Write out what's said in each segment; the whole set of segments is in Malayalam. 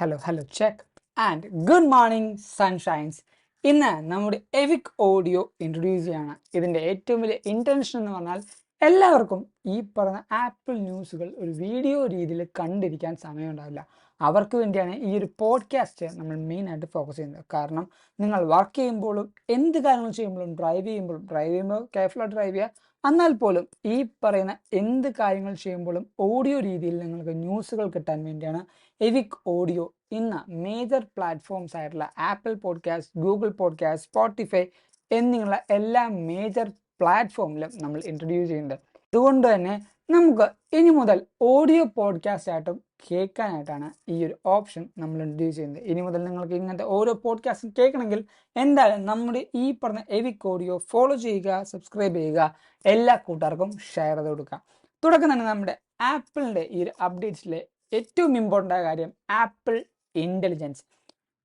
Hello check and good morning sunshines. ഇന്ന് നമ്മുടെ എവിക് ഓഡിയോ ഇൻട്രൊഡ്യൂസ് ചെയ്യാണ്. ഇതിൻ്റെ ഏറ്റവും വലിയ ഇൻറ്റൻഷൻ എന്ന് പറഞ്ഞാൽ എല്ലാവർക്കും ഈ പറഞ്ഞ ആപ്പിൾ ന്യൂസുകൾ ഒരു വീഡിയോ രീതിയിൽ കണ്ടിരിക്കാൻ സമയമുണ്ടാവില്ല. അവർക്ക് വേണ്ടിയാണ് ഈ ഒരു പോഡ്കാസ്റ്റ് നമ്മൾ മെയിനായിട്ട് ഫോക്കസ് ചെയ്യുന്നത്. കാരണം നിങ്ങൾ വർക്ക് ചെയ്യുമ്പോഴും എന്ത് കാര്യങ്ങൾ ചെയ്യുമ്പോഴും ഡ്രൈവ് ചെയ്യുമ്പോൾ കെയർഫുള്ളായിട്ട് ഡ്രൈവ് ചെയ്യുക. എന്നാൽ പോലും ഈ പറയുന്ന എന്ത് കാര്യങ്ങൾ ചെയ്യുമ്പോഴും ഓഡിയോ രീതിയിൽ നിങ്ങൾക്ക് ന്യൂസുകൾ കിട്ടാൻ വേണ്ടിയാണ് എവിക് ഓഡിയോ ഇന്ന് മേജർ പ്ലാറ്റ്ഫോംസ് ആയിട്ടുള്ള apple podcast, Google podcast, Spotify എന്നിങ്ങനെയുള്ള എല്ലാ മേജർ പ്ലാറ്റ്ഫോമിലും നമ്മൾ ഇൻട്രൊഡ്യൂസ് ചെയ്യുന്നുണ്ട്. അതുകൊണ്ട് തന്നെ നമുക്ക് ഇനി മുതൽ ഓഡിയോ പോഡ്കാസ്റ്റ് ആയിട്ടും കേൾക്കാനായിട്ടാണ് ഈ ഒരു ഓപ്ഷൻ നമ്മൾ ഇൻട്രൊഡ്യൂസ് ചെയ്യുന്നത്. ഇനി മുതൽ നിങ്ങൾക്ക് ഇങ്ങനത്തെ ഓരോ പോഡ്കാസ്റ്റും കേൾക്കണമെങ്കിൽ എന്തായാലും നമ്മുടെ ഈ പറഞ്ഞ എവിക് ഓഡിയോ ഫോളോ ചെയ്യുക, സബ്സ്ക്രൈബ് ചെയ്യുക, എല്ലാ കൂട്ടുകാർക്കും ഷെയർ ചെയ്ത് കൊടുക്കുക. തുടക്കം തന്നെ നമ്മുടെ ആപ്പിളിൻ്റെ ഈ ഒരു അപ്ഡേറ്റ്സിലെ ഏറ്റവും ഇമ്പോർട്ടൻ്റ് ആയ കാര്യം ആപ്പിൾ ഇൻ്റലിജൻസ്.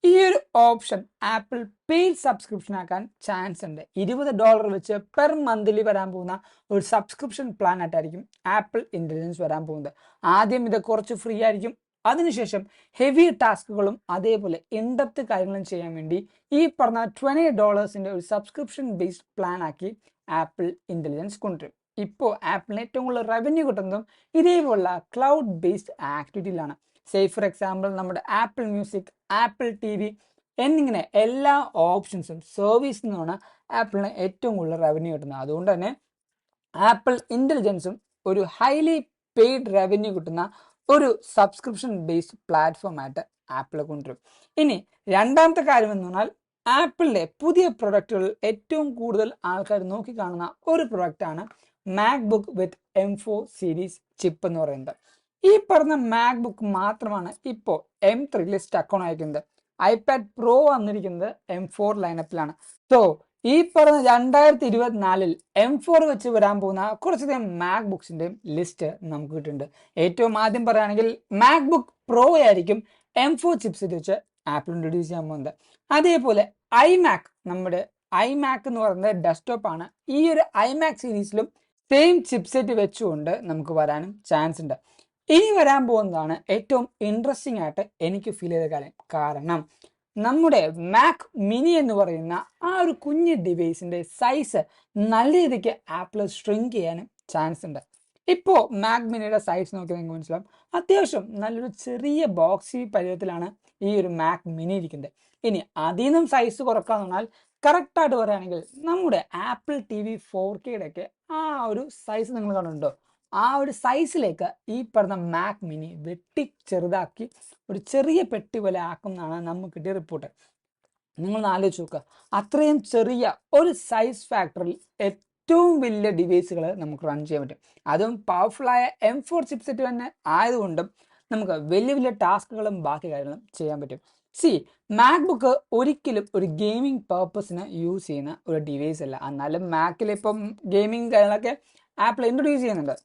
ഈ ഒരു ഓപ്ഷൻ ആപ്പിൾ പെയ്ഡ് സബ്സ്ക്രിപ്ഷൻ ആക്കാൻ ചാൻസ് ഉണ്ട്. $20 വെച്ച് പെർ മന്ത്ലി വരാൻ പോകുന്ന ഒരു സബ്സ്ക്രിപ്ഷൻ പ്ലാൻ ആയിട്ടായിരിക്കും ആപ്പിൾ ഇൻ്റലിജൻസ് വരാൻ പോകുന്നത്. ആദ്യം ഇത് കുറച്ച് ഫ്രീ ആയിരിക്കും. അതിനുശേഷം ഹെവി ടാസ്കുകളും അതേപോലെ ഇൻഡെപ്ത് കാര്യങ്ങളും ചെയ്യാൻ വേണ്ടി ഈ പറഞ്ഞ $20 ഒരു സബ്സ്ക്രിപ്ഷൻ ബേസ്ഡ് പ്ലാൻ ആക്കി ആപ്പിൾ ഇൻ്റലിജൻസ് കൊണ്ടുവരും. ഇപ്പോൾ ആപ്പിളിന് ഏറ്റവും കൂടുതൽ റവന്യൂ കിട്ടുന്നതും ഇതേപോലുള്ള ക്ലൗഡ് ബേസ്ഡ് ആക്ടിവിറ്റിയിലാണ്. ഫോർ എക്സാമ്പിൾ നമ്മുടെ ആപ്പിൾ മ്യൂസിക്, ആപ്പിൾ TV എന്നിങ്ങനെ എല്ലാ ഓപ്ഷൻസും സർവീസിൽ നിന്നാണ് ആപ്പിളിന് ഏറ്റവും കൂടുതൽ റവന്യൂ കിട്ടുന്നത്. അതുകൊണ്ട് തന്നെ ആപ്പിൾ ഇൻ്റലിജൻസും ഒരു ഹൈലി പെയ്ഡ് റവന്യൂ കിട്ടുന്ന ഒരു സബ്സ്ക്രിപ്ഷൻ ബേസ്ഡ് പ്ലാറ്റ്ഫോം ആയിട്ട് ആപ്പിൾ കൊണ്ടുവരും. ഇനി രണ്ടാമത്തെ കാര്യം എന്ന് പറഞ്ഞാൽ ആപ്പിളിൻ്റെ പുതിയ പ്രൊഡക്റ്റുകളിൽ ഏറ്റവും കൂടുതൽ ആൾക്കാർ നോക്കിക്കാണുന്ന ഒരു പ്രൊഡക്റ്റാണ് മാക്ബുക്ക് വിത്ത് M4 സീരീസ് ചിപ്പ് എന്ന് പറയുന്നത്. ഈ പറഞ്ഞ മാക്ബുക്ക് മാത്രമാണ് ഇപ്പോൾ M3 സ്റ്റക്ക് ഓൺ ആയിരിക്കുന്നത്. ഐപാഡ് പ്രോ വന്നിരിക്കുന്നത് M4 ലൈനപ്പിലാണ്. സോ ഈ പറഞ്ഞ 2024 M4 വെച്ച് വരാൻ പോകുന്ന കുറച്ചധികം മാക്ബുക്സിൻ്റെയും ലിസ്റ്റ് നമുക്ക് കിട്ടുന്നുണ്ട്. ഏറ്റവും ആദ്യം പറയുകയാണെങ്കിൽ മാക്ബുക്ക് പ്രോ ആയിരിക്കും M4 ചിപ്സെറ്റ് വെച്ച് ആപ്പിൾ ഇൻട്രൊഡ്യൂസ് ചെയ്യാൻ പോകുന്നത്. അതേപോലെ നമ്മുടെ iMac എന്ന് പറയുന്നത് ഡെസ്ക്ടോപ്പാണ്. ഈ ഒരു iMac സീരീസിലും സെയിം ചിപ്സെറ്റ് വെച്ചുകൊണ്ട് നമുക്ക് വരാനും ചാൻസ് ഉണ്ട്. ഇനി വരാൻ പോകുന്നതാണ് ഏറ്റവും ഇൻട്രസ്റ്റിംഗ് ആയിട്ട് എനിക്ക് ഫീൽ ചെയ്ത കാര്യം. കാരണം നമ്മുടെ മാക് മിനി എന്ന് പറയുന്ന ആ ഒരു കുഞ്ഞ് ഡിവൈസിൻ്റെ സൈസ് നല്ല രീതിക്ക് ആപ്പിൾ ഷ്രിങ്ക് ചെയ്യാനും ചാൻസ് ഉണ്ട്. ഇപ്പോൾ മാക് മിനിയുടെ സൈസ് നോക്കി നിങ്ങൾക്ക് മനസ്സിലാവും, അത്യാവശ്യം നല്ലൊരു ചെറിയ ബോക്സി പരുവത്തിലാണ് ഈ ഒരു മാക് മിനി ഇരിക്കുന്നത്. ഇനി അതിൽ നിന്നും സൈസ് കുറക്കാന്ന് പറഞ്ഞാൽ കറക്റ്റായിട്ട് പറയുകയാണെങ്കിൽ നമ്മുടെ ആപ്പിൾ TV 4Kയുടെ ഒക്കെ ആ ഒരു സൈസ് നിങ്ങൾ കണ്ടുണ്ടോ? ആ ഒരു സൈസിലേക്ക് ഈ പറഞ്ഞ മാക് മിനി വെട്ടി ചെറുതാക്കി ഒരു ചെറിയ പെട്ടി പോലെ ആക്കുന്നതാണ് നമുക്ക് കിട്ടിയ റിപ്പോർട്ട്. നിങ്ങളൊന്ന് ആലോചിച്ച് നോക്കുക, അത്രയും ചെറിയ ഒരു സൈസ് ഫാക്ടറിൽ ഏറ്റവും വലിയ ഡിവൈസുകൾ നമുക്ക് റൺ ചെയ്യാൻ പറ്റും. അതും പവർഫുള്ളായ M4 ചിപ്സെറ്റ് തന്നെ ആയതുകൊണ്ടും നമുക്ക് വലിയ വലിയ ടാസ്കുകളും ബാക്കി കാര്യങ്ങളും ചെയ്യാൻ പറ്റും. മാക്ബുക്ക് ഒരിക്കലും ഒരു ഗെയിമിംഗ് പർപ്പസിന് യൂസ് ചെയ്യുന്ന ഒരു ഡിവൈസ് അല്ല. എന്നാലും മാക്കിൽ ഇപ്പം ഗെയിമിംഗ് കാര്യങ്ങളൊക്കെ ആപ്പിൾ ഇൻട്രൊഡ്യൂസ് ചെയ്യുന്നുണ്ട്.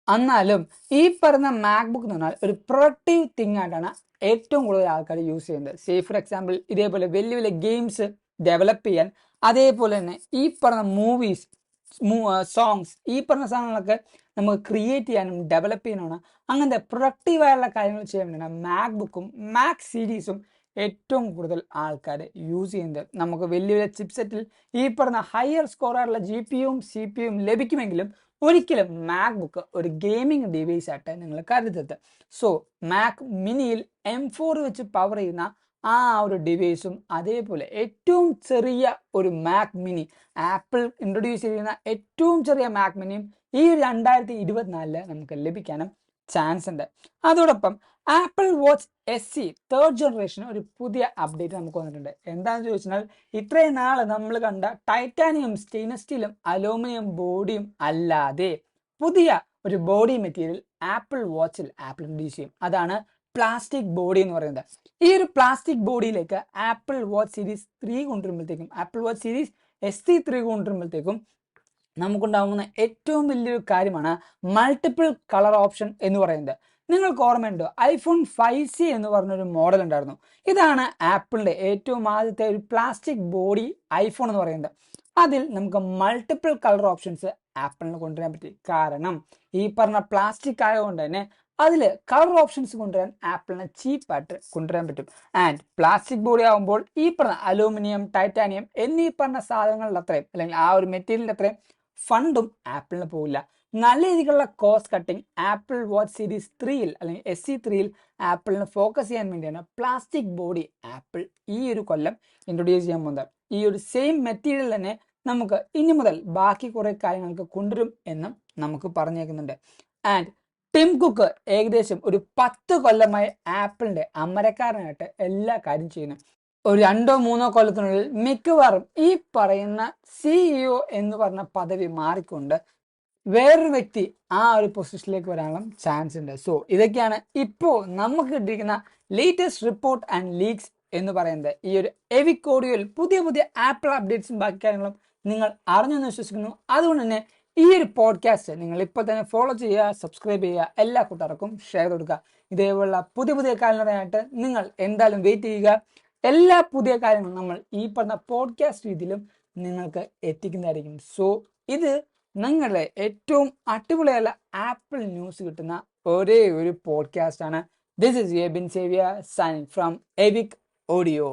എന്നാലും ഈ പറഞ്ഞ മാക്ബുക്ക് എന്ന് പറഞ്ഞാൽ ഒരു പ്രൊഡക്റ്റീവ് തിങ് ആയിട്ടാണ് ഏറ്റവും കൂടുതൽ ആൾക്കാർ യൂസ് ചെയ്യുന്നത്. ഫോർ എക്സാമ്പിൾ ഇതേപോലെ വലിയ വലിയ ഗെയിംസ് ഡെവലപ്പ് ചെയ്യാൻ, അതേപോലെ തന്നെ ഈ പറഞ്ഞ മൂവീസ്, സോങ്സ്, ഈ പറഞ്ഞ സാധനങ്ങളൊക്കെ നമുക്ക് ക്രിയേറ്റ് ചെയ്യാനും ഡെവലപ്പ് ചെയ്യാനാണ്. അങ്ങനത്തെ പ്രൊഡക്റ്റീവായുള്ള കാര്യങ്ങൾ ചെയ്യാൻ വേണ്ടിയാണ് മാക്ബുക്കും മാക് സീരീസും ഏറ്റവും കൂടുതൽ ആൾക്കാർ യൂസ് ചെയ്യുന്നത്. നമുക്ക് വലിയ വലിയ ചിപ്സെറ്റിൽ ഈ പറഞ്ഞ ഹയർ സ്കോറായിട്ടുള്ള GPUവും CPUവും ലഭിക്കുമെങ്കിലും ഒരിക്കലും മാക്ബുക്ക് ഒരു ഗെയിമിംഗ് ഡിവൈസ് ആയിട്ട് നിങ്ങൾ കരുതരുത്. സോ മാക് മിനിയിൽ M4 വെച്ച് പവർ ചെയ്യുന്ന ആ ഒരു ഡിവൈസും അതേപോലെ ഏറ്റവും ചെറിയ ഒരു മാക് മിനി, ആപ്പിൾ ഇൻട്രൊഡ്യൂസ് ചെയ്യുന്ന ഏറ്റവും ചെറിയ മാക് മിനിയും ഈ 2024 നമുക്ക് ലഭിക്കാനും ചാൻസ് ഉണ്ട്. അതോടൊപ്പം apple watch SE 3rd generation ഒരു പുതിയ അപ്ഡേറ്റ് നമുക്ക് വന്നിട്ടുണ്ട്. എന്താണെന്ന് ചോദിച്ചാൽ ഇത്രയും നാൾ നമ്മൾ കണ്ട ടൈറ്റാനിയം, സ്റ്റെയിൻലെസ് സ്റ്റീലും അലൂമിനിയം ബോഡിയും അല്ലാതെ പുതിയ ഒരു ബോഡി മെറ്റീരിയൽ ആപ്പിൾ വാച്ചിൽ ആപ്പിൾ ഇൻട്രൊഡ്യൂസ് ചെയ്യും. അതാണ് പ്ലാസ്റ്റിക് ബോഡി എന്ന് പറയുന്നത്. ഈ ഒരു പ്ലാസ്റ്റിക് ബോഡിയിലേക്ക് ആപ്പിൾ വാച്ച് സീരീസ് 3 കൊണ്ടുവരുമ്പോഴത്തേക്കും, ആപ്പിൾ വാച്ച് സീരീസ് SE3 കൊണ്ടുവരുമ്പോഴത്തേക്കും നമുക്കുണ്ടാകുന്ന ഏറ്റവും വലിയൊരു കാര്യമാണ് മൾട്ടിപ്പിൾ കളർ ഓപ്ഷൻ എന്ന് പറയുന്നത്. നിങ്ങൾക്ക് ഓർമ്മയുണ്ടോ, iPhone 5C എന്ന് പറഞ്ഞൊരു മോഡൽ ഉണ്ടായിരുന്നു. ഇതാണ് ആപ്പിളിൻ്റെ ഏറ്റവും ആദ്യത്തെ ഒരു പ്ലാസ്റ്റിക് ബോഡി ഐഫോൺ എന്ന് പറയുന്നത്. അതിൽ നമുക്ക് മൾട്ടിപ്പിൾ കളർ ഓപ്ഷൻസ് ആപ്പിളിന് കൊണ്ടുവരാൻ പറ്റി. കാരണം ഈ പറഞ്ഞ പ്ലാസ്റ്റിക് ആയതുകൊണ്ട് തന്നെ അതിൽ കളർ ഓപ്ഷൻസ് കൊണ്ടുവരാൻ ആപ്പിളിന് ചീപ്പായിട്ട് കൊണ്ടുവരാൻ പറ്റും. ആൻഡ് പ്ലാസ്റ്റിക് ബോഡി ആകുമ്പോൾ ഈ പറഞ്ഞ അലൂമിനിയം, ടൈറ്റാനിയം എന്നീ പറഞ്ഞ സാധനങ്ങളുടെ അത്രയും അല്ലെങ്കിൽ ആ ഒരു മെറ്റീരിയലിൻ്റെ അത്രയും ഫണ്ടും ആപ്പിളിന് പോകില്ല. നല്ല രീതിയിലുള്ള cost cutting Apple watch series 3യിൽ അല്ലെങ്കിൽ SE3യിൽ ആപ്പിളിന് ഫോക്കസ് ചെയ്യാൻ വേണ്ടിയാണ് പ്ലാസ്റ്റിക് ബോഡി ആപ്പിൾ ഈ ഒരു കൊല്ലം ഇൻട്രൊഡ്യൂസ് ചെയ്യാൻ പോകുന്നത്. ഈ ഒരു സെയിം മെറ്റീരിയൽ തന്നെ നമുക്ക് ഇനി മുതൽ ബാക്കി കുറേ കാര്യങ്ങൾക്ക് കൊണ്ടുവരും എന്നും നമുക്ക് പറഞ്ഞേക്കുന്നുണ്ട്. ആൻഡ് ടിം കുക്ക് ഏകദേശം ഒരു 10 കൊല്ലമായി ആപ്പിളിന്റെ അമരക്കാരനായിട്ട് എല്ലാ കാര്യം ചെയ്യുന്നു. ഒരു 2-3 കൊല്ലത്തിനുള്ളിൽ മിക്കവാറും ഈ പറയുന്ന CEO എന്ന് പറഞ്ഞ പദവി മാറിക്കൊണ്ട് വേറൊരു വ്യക്തി ആ ഒരു പൊസിഷനിലേക്ക് വരാനുള്ള ചാൻസ് ഉണ്ട്. സോ ഇതൊക്കെയാണ് ഇപ്പോൾ നമുക്ക് കിട്ടിയിരിക്കുന്ന ലേറ്റസ്റ്റ് റിപ്പോർട്ട് ആൻഡ് ലീക്സ് എന്ന് പറയുന്നത്. ഈ ഒരു എവിക് ഓഡിയോയിൽ പുതിയ പുതിയ ആപ്പിൾ അപ്ഡേറ്റ്സും ബാക്കി കാര്യങ്ങളും നിങ്ങൾ അറിഞ്ഞെന്ന് വിശ്വസിക്കുന്നു. അതുകൊണ്ട് തന്നെ ഈ ഒരു പോഡ്കാസ്റ്റ് നിങ്ങൾ ഇപ്പോൾ തന്നെ ഫോളോ ചെയ്യുക, സബ്സ്ക്രൈബ് ചെയ്യുക, എല്ലാ കൂട്ടുകാർക്കും ഷെയർ കൊടുക്കുക. ഇതേപോലുള്ള പുതിയ പുതിയ കാര്യങ്ങളായിട്ട് നിങ്ങൾ എന്തായാലും വെയിറ്റ് ചെയ്യുക. എല്ലാ പുതിയ കാര്യങ്ങളും നമ്മൾ ഈ പറഞ്ഞ പോഡ്കാസ്റ്റ് രീതിയിലും നിങ്ങൾക്ക് എത്തിക്കുന്നതായിരിക്കും. സോ ഇത് നിങ്ങളുടെ ഏറ്റവും അടിപൊളിയായ ആപ്പിൾ ന്യൂസ് കിട്ടുന്ന ഒരേ ഒരു പോഡ്കാസ്റ്റ് ആണ്. This is U bin saviour signing from evict audio.